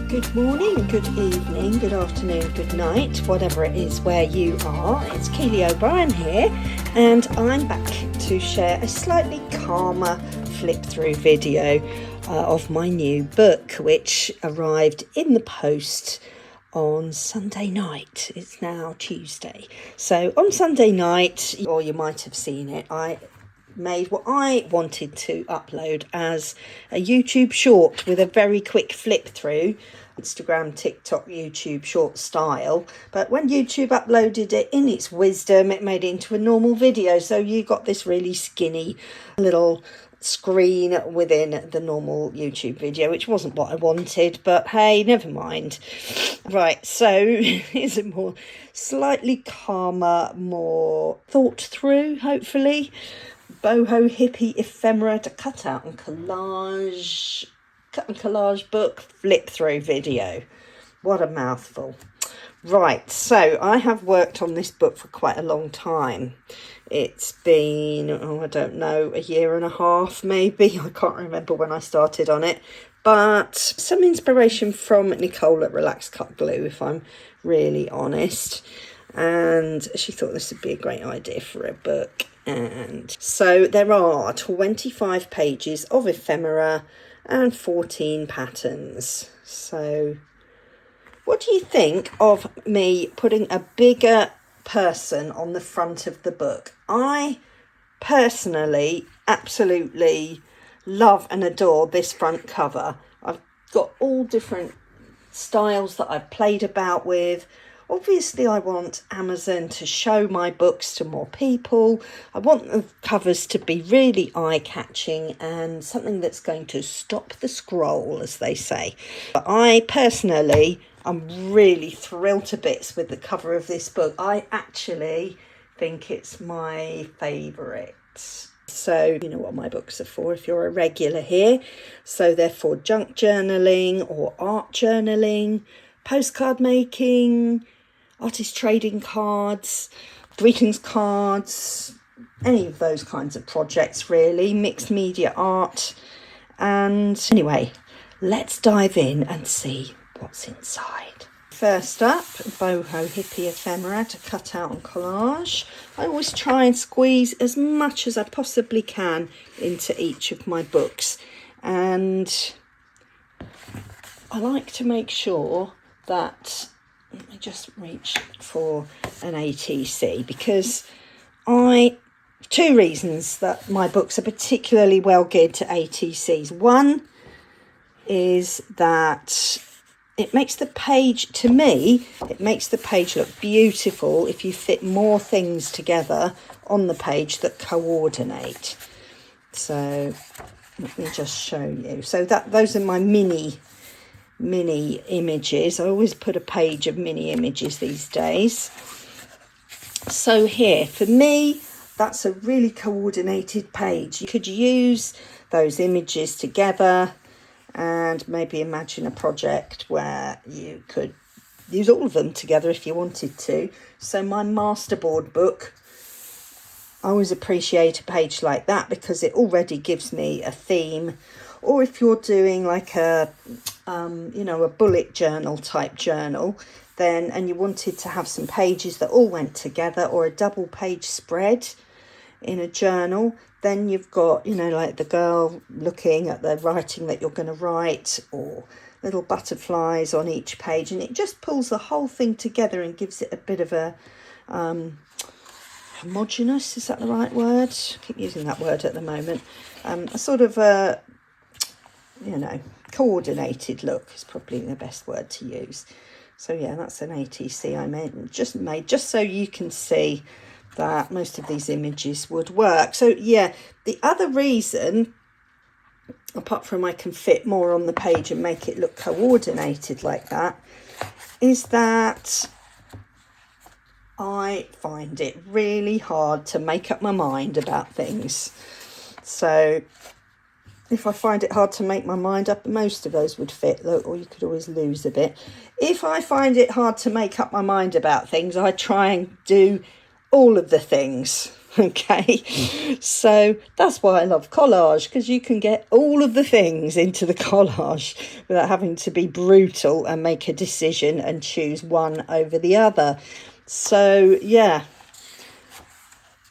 Good morning, good evening, good afternoon, good night, whatever it is where you are. It's Keely O'Brien here, and I'm back to share a slightly calmer flip-through video of my new book, which arrived in the post on Sunday night. It's now Tuesday. So on Sunday night, or you might have seen it, I made what I wanted to upload as a YouTube short with a very quick flip through, Instagram, TikTok, YouTube short style. But when YouTube uploaded it, in its wisdom, it made it into a normal video. So you got this really skinny little screen within the normal YouTube video, which wasn't what I wanted, but hey, never mind. Right, so here's a more slightly calmer, more thought through, hopefully, Boho Hippie Ephemera to cut out and collage book flip through video. What a mouthful. Right, so I have worked on this book for quite a long time. It's been, I don't know, a year and a half maybe. I can't remember when I started on it. But some inspiration from Nicole at Relax Cut Glue, if I'm really honest. And she thought this would be a great idea for a book. And so there are 25 pages of ephemera and 14 patterns. So what do you think of me putting a bigger person on the front of the book? I personally absolutely love and adore this front cover. I've got all different styles that I've played about with. Obviously, I want Amazon to show my books to more people. I want the covers to be really eye-catching and something that's going to stop the scroll, as they say. But I personally am really thrilled to bits with the cover of this book. I actually think it's my favourite. So you know what my books are for if you're a regular here. So they're for junk journaling or art journaling, postcard making, artist trading cards, greetings cards, any of those kinds of projects really, mixed media art. And anyway, let's dive in and see what's inside. First up, Boho Hippie Ephemera to cut out and collage. I always try and squeeze as much as I possibly can into each of my books, and I like to make sure that I just reach for an ATC because two reasons that my books are particularly well geared to ATCs. One is that it makes the page, to me, it makes the page look beautiful if you fit more things together on the page that coordinate. So let me just show you. So those are my mini images. I always put a page of mini images these days. So here, for me, that's a really coordinated page. You could use those images together and maybe imagine a project where you could use all of them together if you wanted to. So my masterboard book, I always appreciate a page like that because it already gives me a theme. Or if you're doing like a bullet journal type journal, then, and you wanted to have some pages that all went together, or a double page spread in a journal, then you've got, like the girl looking at the writing that you're going to write, or little butterflies on each page, and it just pulls the whole thing together and gives it a bit of a homogeneous, is that the right word? I keep using that word at the moment. A sort of a coordinated look is probably the best word to use. So yeah, that's an ATC I made just so you can see that most of these images would work. So yeah, the other reason, apart from I can fit more on the page and make it look coordinated like that, is that I find it really hard to make up my mind about things. So if I find it hard to make my mind up, most of those would fit, or you could always lose a bit. If I find it hard to make up my mind about things, I try and do all of the things. Okay, so that's why I love collage, because you can get all of the things into the collage without having to be brutal and make a decision and choose one over the other. So yeah,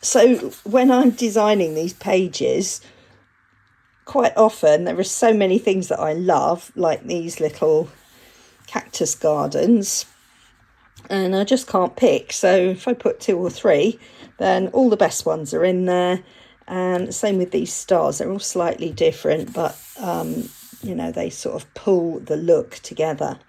so when I'm designing these pages, quite often there are so many things that I love, like these little cactus gardens, and I just can't pick. So if I put 2 or 3, then all the best ones are in there. And same with these stars, they're all slightly different, but you know, they sort of pull the look together.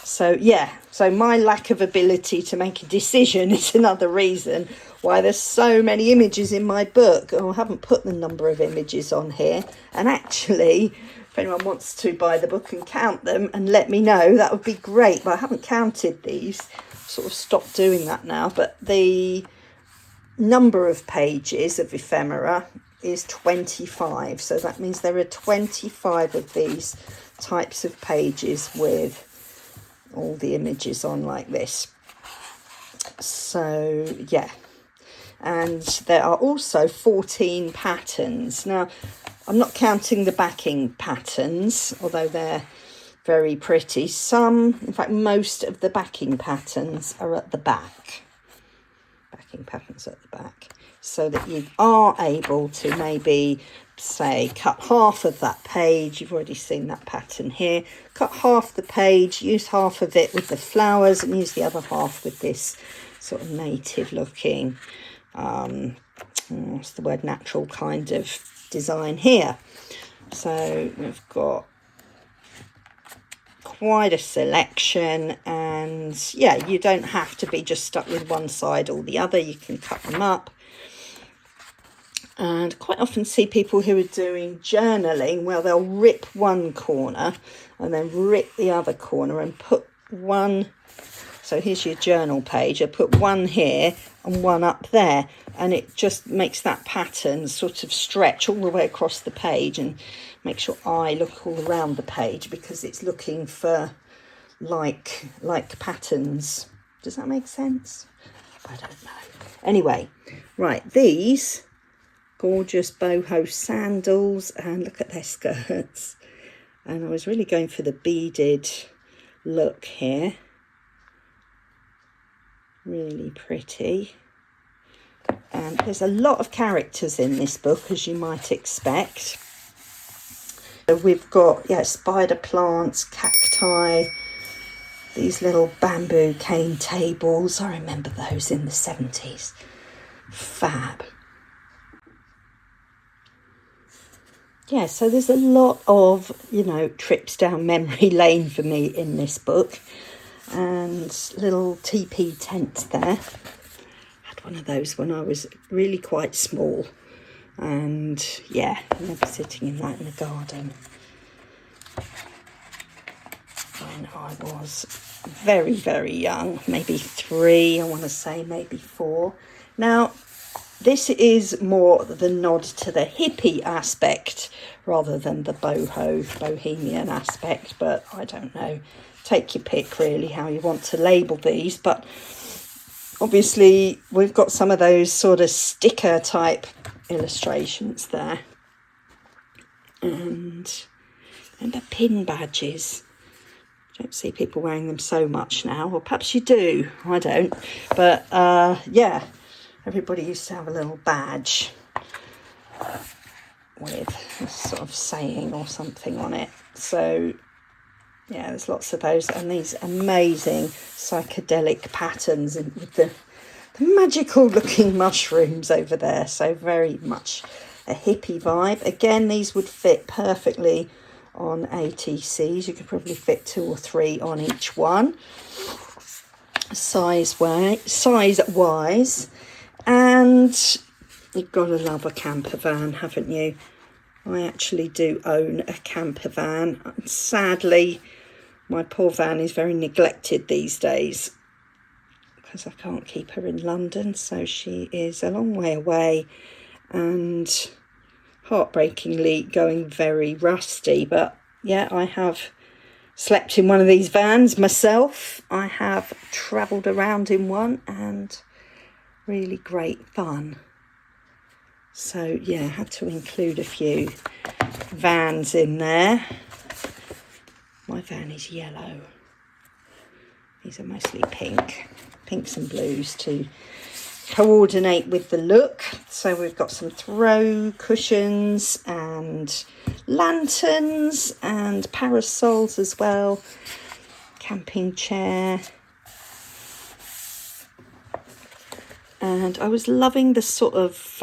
So yeah, so my lack of ability to make a decision is another reason why there's so many images in my book. Oh, I haven't put the number of images on here, and actually, if anyone wants to buy the book and count them and let me know, that would be great. But I haven't counted these, sort of stopped doing that now. But the number of pages of Ephemera is 25. So that means there are 25 of these types of pages with all the images on like this. So yeah, and there are also 14 patterns. Now, I'm not counting the backing patterns, although they're very pretty. Some, in fact, most of the backing patterns are at the back. Backing patterns at the back, so that you are able to maybe, say, cut half of that page. You've already seen that pattern here. Cut half the page, use half of it with the flowers, and use the other half with this sort of native looking, what's the word, natural kind of design here. So we've got quite a selection, and yeah, you don't have to be just stuck with one side or the other. You can cut them up. And quite often see people who are doing journaling, well, they'll rip one corner and then rip the other corner and put one. So here's your journal page. I put one here and one up there, and it just makes that pattern sort of stretch all the way across the page and makes your eye look all around the page, because it's looking for like patterns. Does that make sense? I don't know. Anyway, right, these gorgeous boho sandals, and look at their skirts. And I was really going for the beaded look here. Really pretty. And there's a lot of characters in this book, as you might expect. So we've got, yeah, spider plants, cacti, these little bamboo cane tables. I remember those in the 70s. Fab. Yeah, so there's a lot of, you know, trips down memory lane for me in this book. And little teepee tents there. I had one of those when I was really quite small. And yeah, I remember sitting in that in the garden when I was very, very young. Maybe 3, I want to say, maybe 4. Now, this is more the nod to the hippie aspect rather than the bohemian aspect, but I don't know. Take your pick, really, how you want to label these. But obviously, we've got some of those sort of sticker type illustrations there. And the pin badges. I don't see people wearing them so much now, or perhaps you do, I don't. But yeah, everybody used to have a little badge with a sort of saying or something on it. So yeah, there's lots of those, and these amazing psychedelic patterns with the magical looking mushrooms over there. So very much a hippie vibe. Again, these would fit perfectly on ATCs. You could probably fit 2 or 3 on each one, size wise. And you've got to love a camper van, haven't you? I actually do own a camper van. Sadly, my poor van is very neglected these days because I can't keep her in London, so she is a long way away and heartbreakingly going very rusty. But yeah, I have slept in one of these vans myself. I have travelled around in one, and really great fun. So yeah, I had to include a few vans in there. My van is yellow. These are mostly pinks and blues to coordinate with the look. So we've got some throw cushions and lanterns and parasols as well. Camping chair. And I was loving the sort of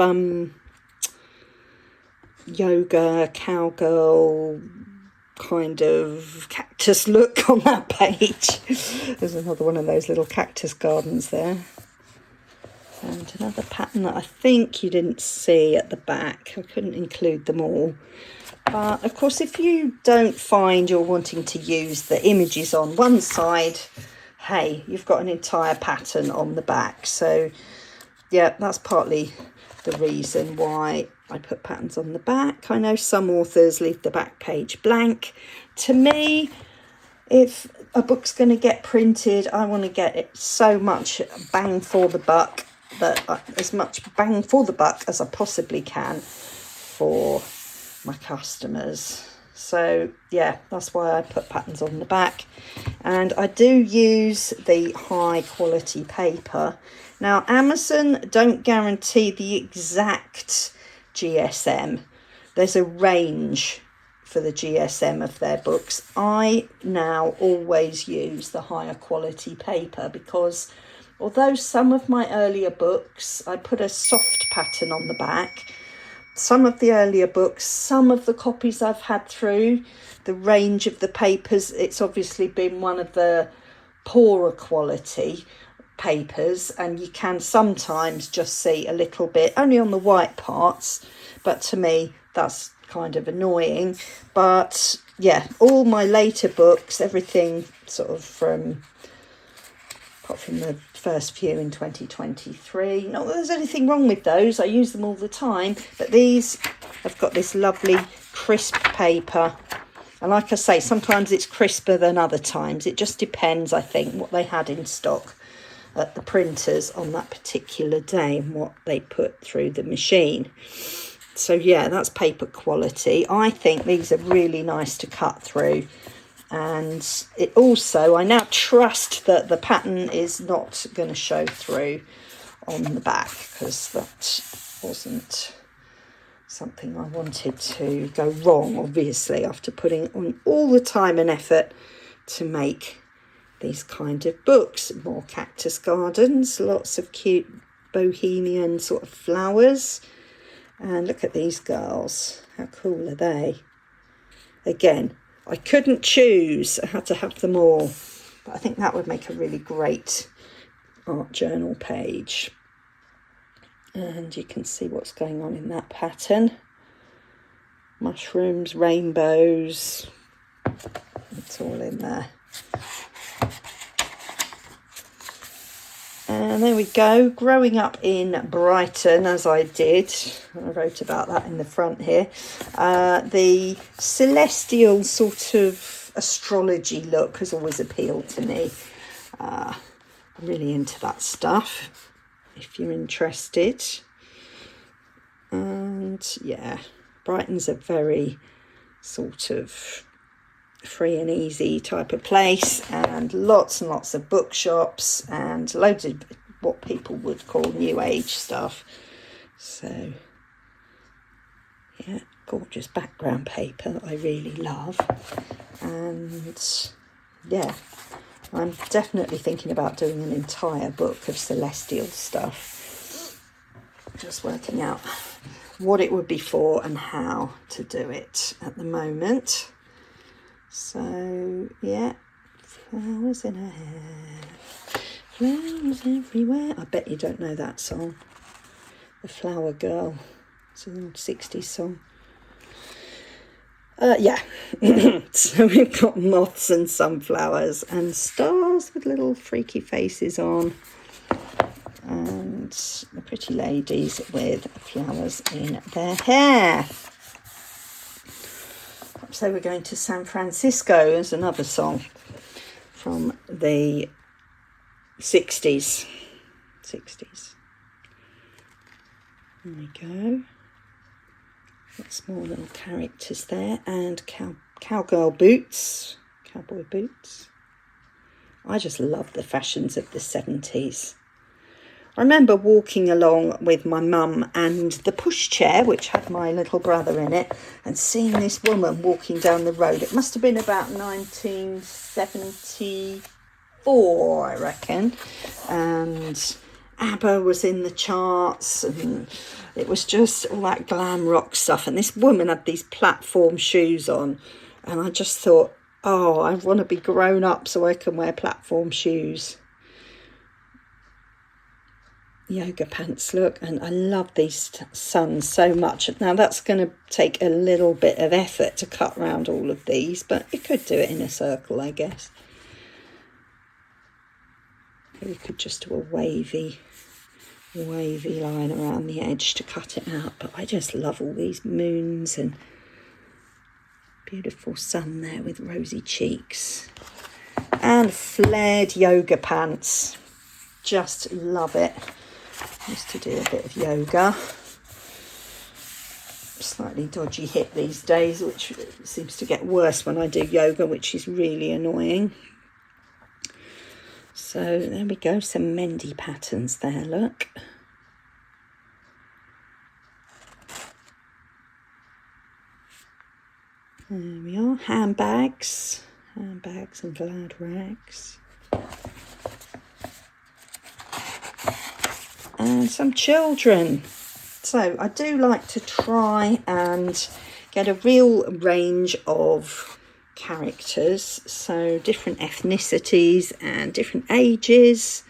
yoga, cowgirl kind of cactus look on that page. There's another one of those little cactus gardens there. And another pattern that I think you didn't see at the back. I couldn't include them all. But of course, if you don't find you're wanting to use the images on one side, hey, you've got an entire pattern on the back. So yeah, that's partly the reason why I put patterns on the back. I know some authors leave the back page blank. To me, if a book's going to get printed, I want to get it so much bang for the buck, as much bang for the buck as I possibly can for my customers. So yeah, that's why I put patterns on the back. And I do use the high quality paper. Now, Amazon don't guarantee the exact GSM. There's a range for the GSM of their books. I now always use the higher quality paper because although some of my earlier books, I put a soft pattern on the back, some of the earlier books, some of the copies I've had through the range of the papers, it's obviously been one of the poorer quality papers, and you can sometimes just see a little bit only on the white parts, but to me that's kind of annoying. But yeah, all my later books, everything sort of from apart from the first few in 2023, not that there's anything wrong with those, I use them all the time, but these have got this lovely crisp paper. And like I say, sometimes it's crisper than other times. It just depends, I think, what they had in stock at the printers on that particular day and what they put through the machine. So yeah, that's paper quality. I think these are really nice to cut through. And it also, I now trust that the pattern is not going to show through on the back, because that wasn't something I wanted to go wrong, obviously, after putting on all the time and effort to make these kind of books. More cactus gardens, lots of cute bohemian sort of flowers. And look at these girls, how cool are they? Again, I couldn't choose, I had to have them all, but I think that would make a really great art journal page. And you can see what's going on in that pattern. Mushrooms, rainbows, it's all in there. And there we go, growing up in Brighton, as I did, I wrote about that in the front here, the celestial sort of astrology look has always appealed to me. I'm really into that stuff, if you're interested. And yeah, Brighton's a very sort of free and easy type of place, and lots of bookshops and loads of what people would call new age stuff. So yeah, gorgeous background paper I really love. And yeah, I'm definitely thinking about doing an entire book of celestial stuff, just working out what it would be for and how to do it at the moment. So yeah, flowers in her hair, flowers everywhere. I bet you don't know that song, The Flower Girl. It's an old 60s song. Yeah, so we've got moths and sunflowers and stars with little freaky faces on, and the pretty ladies with flowers in their hair. So we're going to San Francisco is another song from the 60s. There we go. Lots more little characters there, and cowgirl boots, cowboy boots. I just love the fashions of the 70s. I remember walking along with my mum and the pushchair, which had my little brother in it, and seeing this woman walking down the road. It must have been about 1974, I reckon. And ABBA was in the charts, and it was just all that glam rock stuff. And this woman had these platform shoes on, and I just thought, oh, I want to be grown up so I can wear platform shoes. Yoga pants, look, and I love these suns so much. Now that's going to take a little bit of effort to cut around all of these, but you could do it in a circle, I guess. You could just do a wavy line around the edge to cut it out, but I just love all these moons and beautiful sun there with rosy cheeks. And flared yoga pants, just love it. I used to do a bit of yoga. Slightly dodgy hip these days, which seems to get worse when I do yoga, which is really annoying. So there we go, some Mendy patterns there, look. There we are, handbags and glad rags. And some children. So I do like to try and get a real range of characters, so different ethnicities and different ages.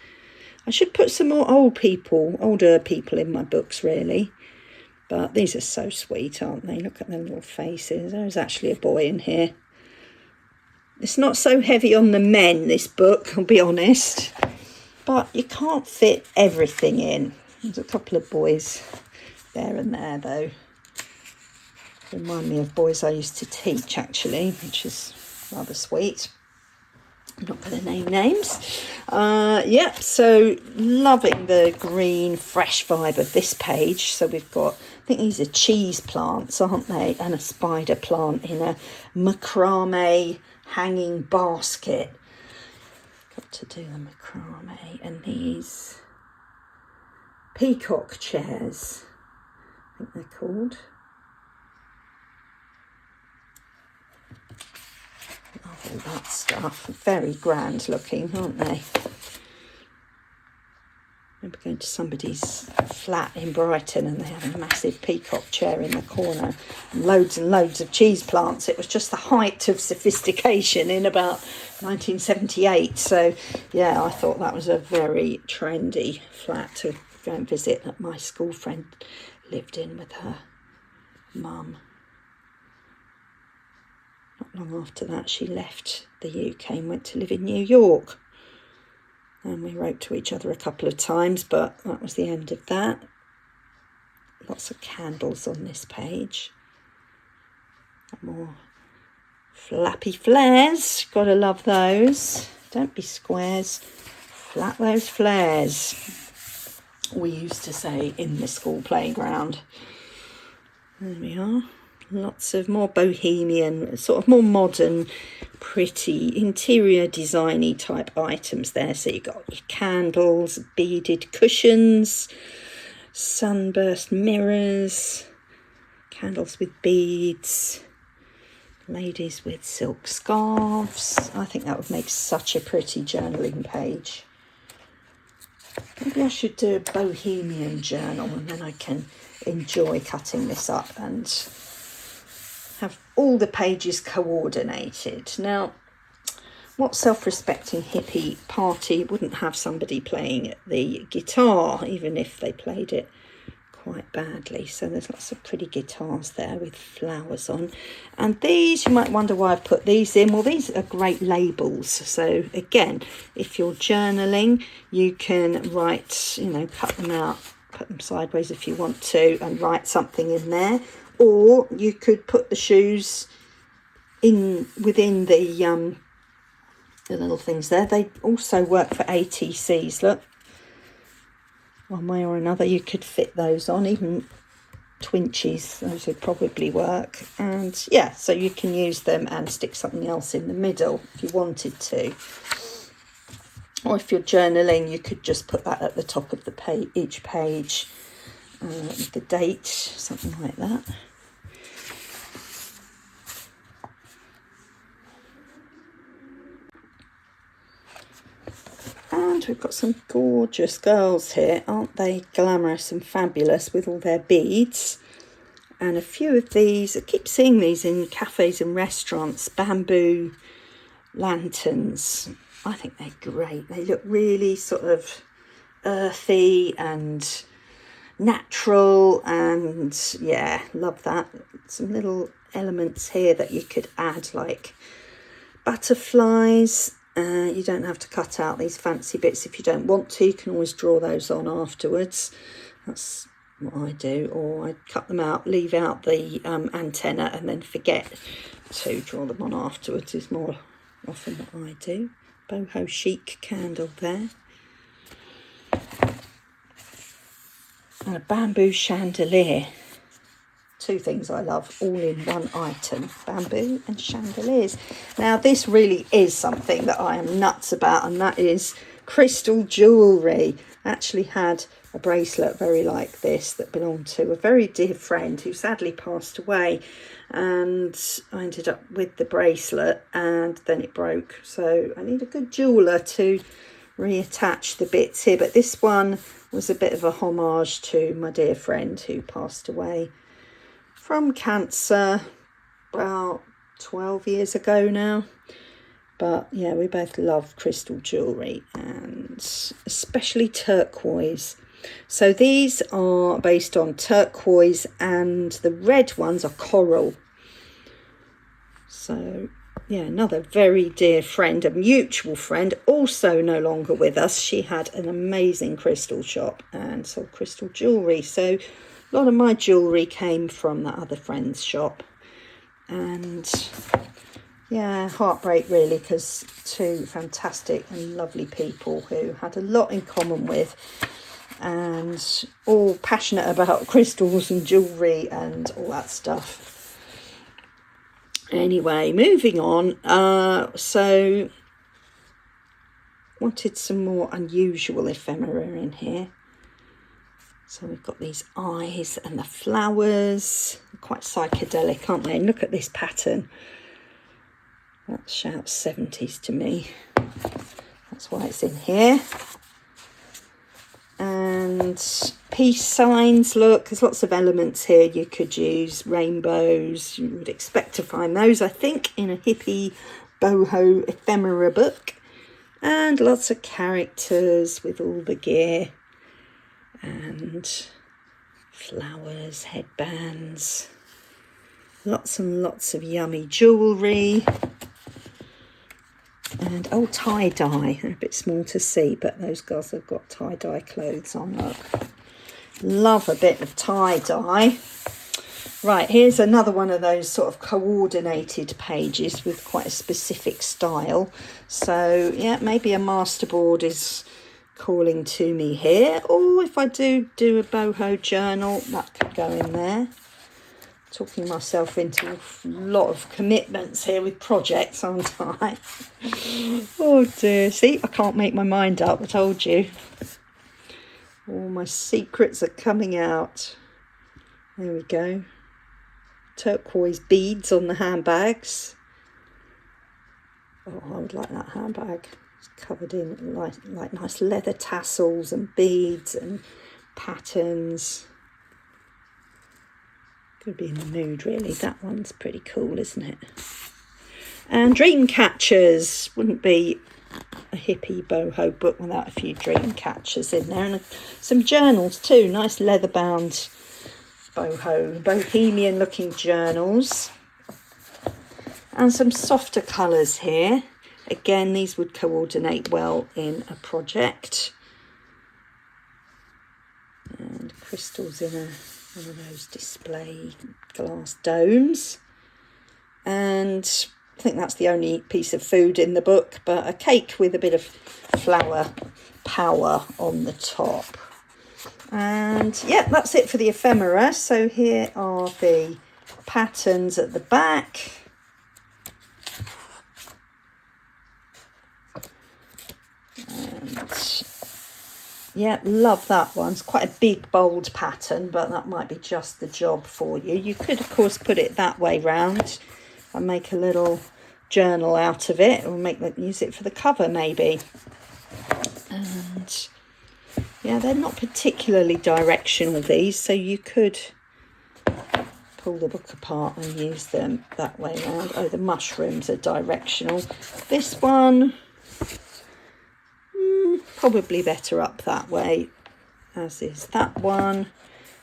I should put some more older people in my books really, but these are so sweet, aren't they? Look at their little faces. There's actually a boy in here. It's not so heavy on the men, this book, I'll be honest. But you can't fit everything in. There's a couple of boys there and there, though. Remind me of boys I used to teach, actually, which is rather sweet. I'm not going to name names. So loving the green, fresh vibe of this page. So we've got, I think these are cheese plants, aren't they? And a spider plant in a macrame hanging basket. To do the macrame, and these peacock chairs, I think they're called. Love all that stuff. Very grand looking, aren't they? I remember going to somebody's flat in Brighton and they had a massive peacock chair in the corner and loads of cheese plants. It was just the height of sophistication in about 1978. So, yeah, I thought that was a very trendy flat to go and visit that my school friend lived in with her mum. Not long after that, she left the UK and went to live in New York. And we wrote to each other a couple of times, but that was the end of that. Lots of candles on this page. More flappy flares. Gotta love those. Don't be squares. Flap those flares. We used to say in the school playground. There we are. Lots of more bohemian, sort of more modern, pretty interior designy type items there. So you've got your candles, beaded cushions, sunburst mirrors, candles with beads, ladies with silk scarves. I think that would make such a pretty journaling page. Maybe I should do a bohemian journal and then I can enjoy cutting this up and have all the pages coordinated. Now, what self-respecting hippie party wouldn't have somebody playing the guitar, even if they played it quite badly? So there's lots of pretty guitars there with flowers on. And these, you might wonder why I've put these in. Well, these are great labels. So again, if you're journaling, you can write, cut them out, put them sideways if you want to, and write something in there. Or you could put the shoes in within the little things there. They also work for ATCs. Look, one way or another, you could fit those on. Even twinches, those would probably work. And yeah, so you can use them and stick something else in the middle if you wanted to. Or if you're journaling, you could just put that at the top of the page, each page, with the date, something like that. And we've got some gorgeous girls here, aren't they glamorous and fabulous with all their beads. And a few of these, I keep seeing these in cafes and restaurants, bamboo lanterns. I think they're great. They look really sort of earthy and natural, and yeah, love that. Some little elements here that you could add, like butterflies. You don't have to cut out these fancy bits if you don't want to. You can always draw those on afterwards. That's what I do. Or I cut them out, leave out the antenna, and then forget to draw them on afterwards is more often what I do. Boho chic candle there. And a bamboo chandelier. Two things I love, all in one item, bamboo and chandeliers. Now this really is something that I am nuts about, and that is crystal jewellery. I actually had a bracelet very like this that belonged to a very dear friend who sadly passed away, and I ended up with the bracelet and then it broke. So I need a good jeweller to reattach the bits here, but this one was a bit of a homage to my dear friend who passed away from cancer about 12 years ago now. But yeah, we both love crystal jewellery, and especially turquoise. So these are based on turquoise, and the red ones are coral. So yeah, another very dear friend, a mutual friend, also no longer with us. She had an amazing crystal shop and sold crystal jewellery. So a lot of my jewellery came from that other friend's shop. And yeah, heartbreak really, because two fantastic and lovely people who had a lot in common with, and all passionate about crystals and jewellery and all that stuff. Anyway, moving on. So wanted some more unusual ephemera in here. So we've got these eyes and the flowers, quite psychedelic, aren't they? And look at this pattern. That shouts 70s to me. That's why it's in here. And peace signs, look, there's lots of elements here you could use. Rainbows, you would expect to find those, I think, in a hippie boho ephemera book. And lots of characters with all the gear. And flowers, headbands. Lots and lots of yummy jewellery. And oh, tie-dye, a bit small to see, but those girls have got tie-dye clothes on, look. Love a bit of tie-dye. Right, here's another one of those sort of coordinated pages with quite a specific style. So yeah, maybe a masterboard is calling to me here, or if I do a boho journal, that could go in there. Talking myself into a lot of commitments here with projects, aren't I? Oh dear, see, I can't make my mind up, I told you. All my secrets are coming out. There we go. Turquoise beads on the handbags. Oh, I would like that handbag. It's covered in like nice leather tassels and beads and patterns. Could be in the mood, really. That one's pretty cool, isn't it? And dreamcatchers. Wouldn't be a hippie boho book without a few dreamcatchers in there. And some journals too. Nice leather-bound boho, Bohemian looking journals. And some softer colours here. Again, these would coordinate well in a project. And crystals in one of those display glass domes. And I think that's the only piece of food in the book, but a cake with a bit of flower power on the top. And yeah, that's it for the ephemera. So here are the patterns at the back. And yeah, love that one. It's quite a big, bold pattern, but that might be just the job for you. You could, of course, put it that way round and make a little journal out of it, or use it for the cover maybe. And yeah, they're not particularly directional, these, so you could pull the book apart and use them that way around. Oh, the mushrooms are directional. This one, probably better up that way, as is that one,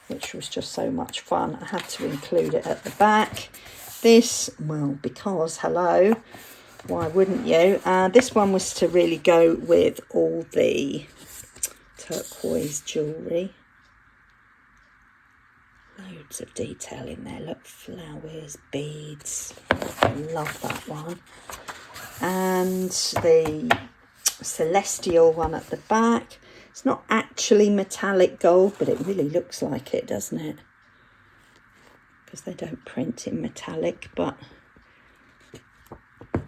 which was just so much fun. I had to include it at the back. This, well, because hello, why wouldn't you? This one was to really go with all the turquoise jewellery. Loads of detail in there. Look, flowers, beads. I love that one. And the celestial one at the back. It's not actually metallic gold, but it really looks like it, doesn't it? Because they don't print in metallic, but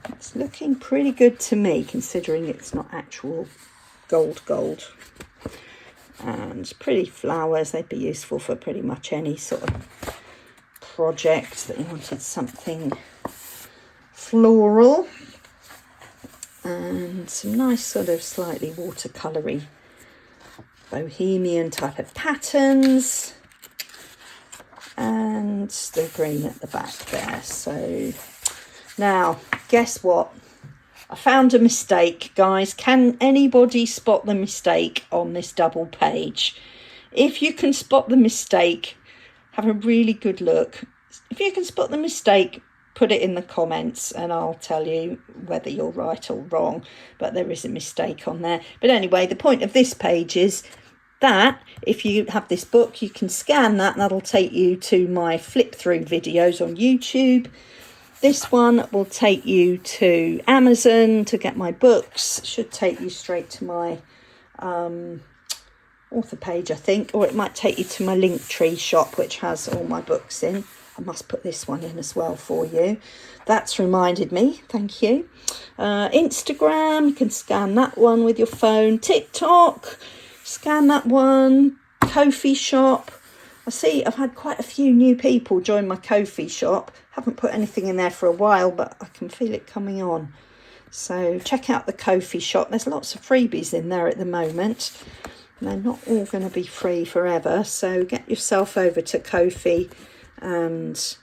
it's looking pretty good to me, considering it's not actual gold. And pretty flowers. They'd be useful for pretty much any sort of project that you wanted something floral. And some nice sort of slightly watercolory Bohemian type of patterns, and the green at the back there. So now, guess what? I found a mistake, guys. Can anybody spot the mistake on this double page? If you can spot the mistake, have a really good look. If you can spot the mistake, put it in the comments and I'll tell you whether you're right or wrong. But there is a mistake on there. But anyway, the point of this page is that if you have this book, you can scan that and that'll take you to my flip through videos on YouTube. This one will take you to Amazon to get my books. Should take you straight to my author page, I think, or it might take you to my Linktree shop, which has all my books in. I must put this one in as well for you. That's reminded me. Thank you. Instagram, you can scan that one with your phone. TikTok, scan that one. Ko-fi shop. I see I've had quite a few new people join my Ko-fi shop. Haven't put anything in there for a while, but I can feel it coming on. So check out the Ko-fi shop. There's lots of freebies in there at the moment. They're not all going to be free forever. So get yourself over to Ko-fi and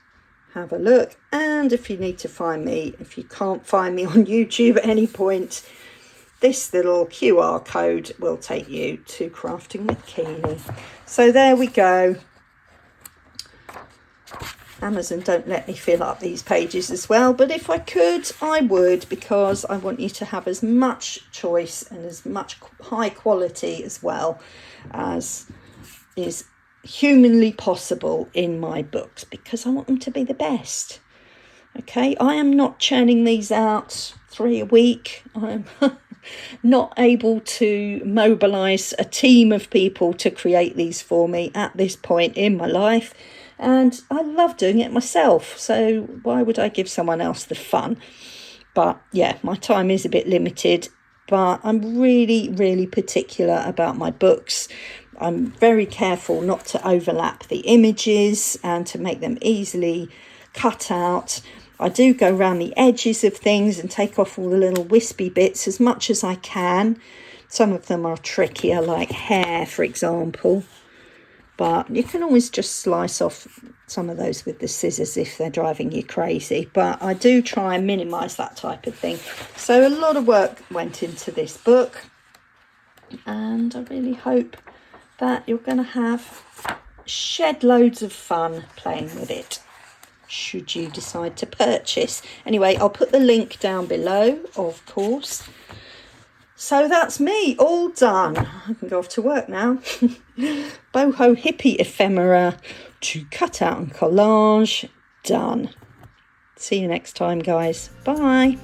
have a look. And if you need to find me, if you can't find me on YouTube at any point, this little QR code will take you to Crafting with Keely. So there we go. Amazon don't let me fill up these pages as well, but if I could, I would, because I want you to have as much choice and as much high quality as well as is humanly possible in my books, because I want them to be the best. Okay, I am not churning these out 3 a week. I'm not able to mobilize a team of people to create these for me at this point in my life. And I love doing it myself, so why would I give someone else the fun? But yeah, my time is a bit limited, but I'm really, really particular about my books. I'm very careful not to overlap the images and to make them easily cut out. I do go around the edges of things and take off all the little wispy bits as much as I can. Some of them are trickier, like hair, for example. But you can always just slice off some of those with the scissors if they're driving you crazy. But I do try and minimise that type of thing. So a lot of work went into this book. And I really hope that you're going to have shed loads of fun playing with it, should you decide to purchase. Anyway, I'll put the link down below, of course. So that's me, all done. I can go off to work now. Boho Hippie Ephemera to cut out and collage, done. See you next time, guys. Bye.